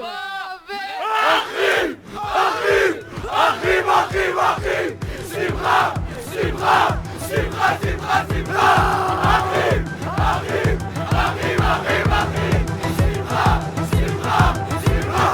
אחים! אחים! אחים! אחים! אחים! שמחה! שמחה! שמחה! שמחה! שמחה! אחים! אחים! אחים! אחים! אחים! שמחה! שמחה! שמחה!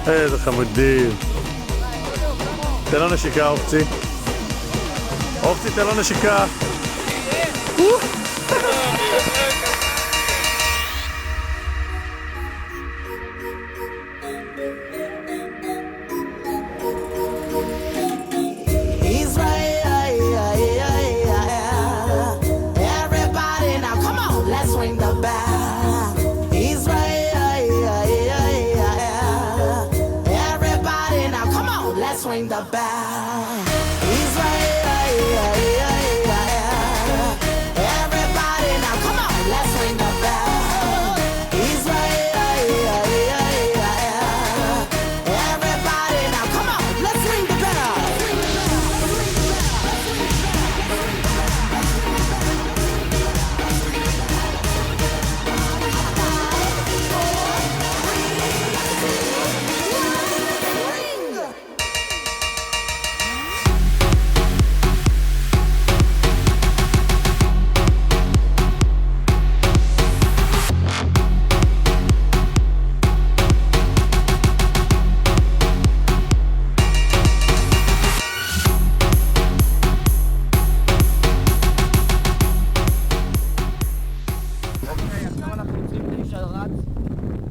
איזה חמודים. תן לו נשיקה, אופצי. אופצי, תן לו נשיקה. Swing the bell. Israel. Everybody now, come on, let's swing the bell. Israel. Everybody now, come on, let's ring the bell.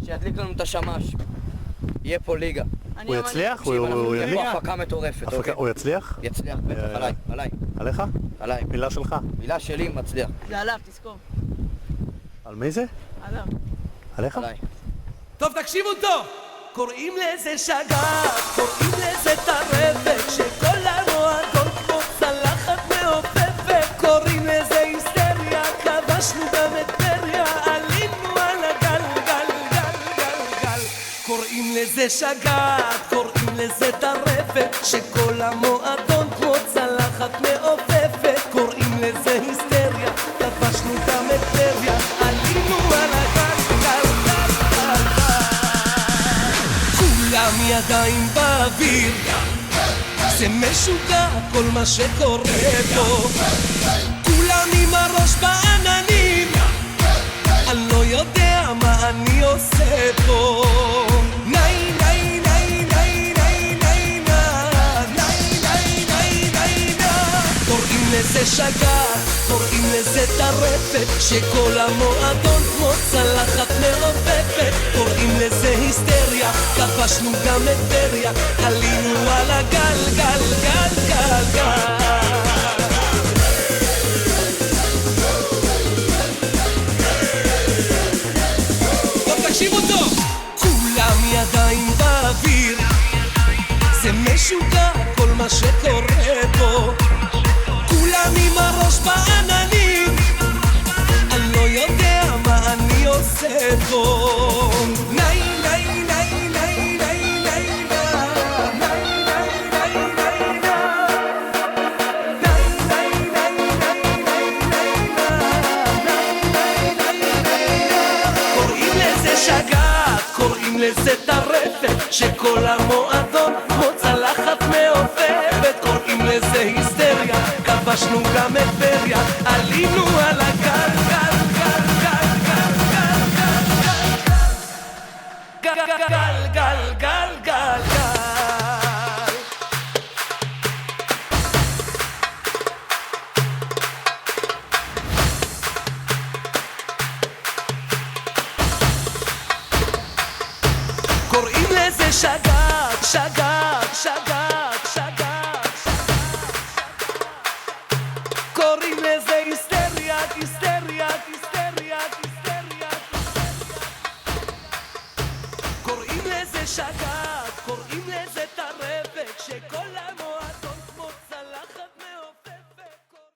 שידליק לנו את השמש. יהיה פה ליגה. הוא יצליח? הוא יהיה פה הפקה מטורפת. הוא יצליח? יצליח, בטח, עליי. עליך? עליי. מילה שלך? מילה שלי מצליח. זה עליו, תזכור. על מי זה? עליו. עליך? עליי. טוב, תקשיבו טוב! קוראים לזה שגעת, קוראים לזה טרפת, שכל המועדון כמו צלחת מעופפת. קוראים לזה היסטריה, כבשנו גם את טבריה, עלינו על הגל, גל, גל, גל, גל. קוראים לזה שגעת, קוראים לזה טרפת, שכל המועדון כמו צלחת מעופפת. קוראים לזה היסטריה, כבשנו גם את טבריה, עלינו על הגל, גל, גל, גל, גל. כולם ידיים באוויר, זה משוגע כל מה שקורה פה. כולם עם הראש בעננים, אני לא יודע מה אני עושה פה. ניי ניי ניי ניי ניי ניי ניי ניי ניי ניי. קוראים לזה שגעת, קוראים לזה טרפת, שכל המועדון כמו צלחת מעופפת. קוראים לזה היסטריה, כבשנו גם את טבריה, עלינו על הגל, גל, גל, גל, גל. תקשיבו טוב! כולם ידיים באוויר, זה משוגע כל מה שקורה פה. כולם עם הראש בעננים, אני לא יודע מה אני עושה פה. ניי ניי ניי ניי ניי ניי שגעת, קוראים לזה טרפת, שכל המועדון כמו צלחת מעופפת. קוראים לזה היסטריה, כבשנו גם את טבריה, עלינו על הגל גל גל גל גל גל גל גל גל גל גל. קוראים לזה שגעת, שגעת, שגעת, שגעת. קוראים לזה היסטריה, היסטריה, היסטריה, היסטריה. קוראים לזה שגעת, קוראים לזה טרפת, שכל